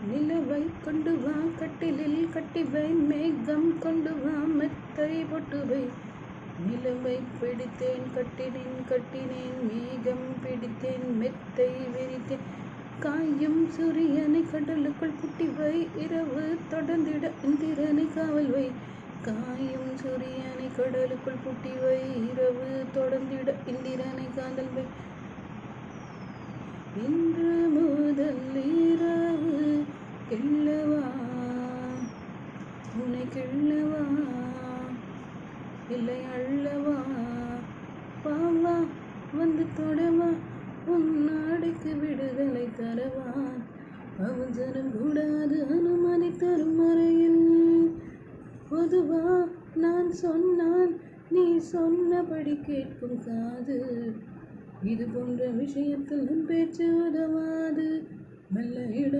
நிலவை கொண்டு வா கட்டிலில் கட்டிவை மேகம் கொண்டு வா மெத்தை பொட்டுவை நிலவை பிடித்தேன் கட்டினேன் மேகம் பிடித்தேன் மெத்தை விரித்தேன் காயும் சூரியனை கடலுக்குள் புட்டிவை இரவு தொடர்ந்திட இந்திரனை காவல் வை காயும் சூரியனை கடலுக்குள் புட்டிவை இரவு தொடர்ந்திட இந்திரனை காதல் வை இன்று முதல் இரவு கிள்ளவா உன்னை கிள்ளவா இல்லை அள்ளவா பாவா வந்து தொடவா உன் நாடைக்கு விடுதலை தரவா அவசரம் கூடாது அனுமதி தரும் வரையில் பொதுவா நான் சொன்னான் நீ சொன்னபடி கேட்கும் காது இது போன்ற விஷயத்தில் பேச்சு உதவாது மெல்ல இட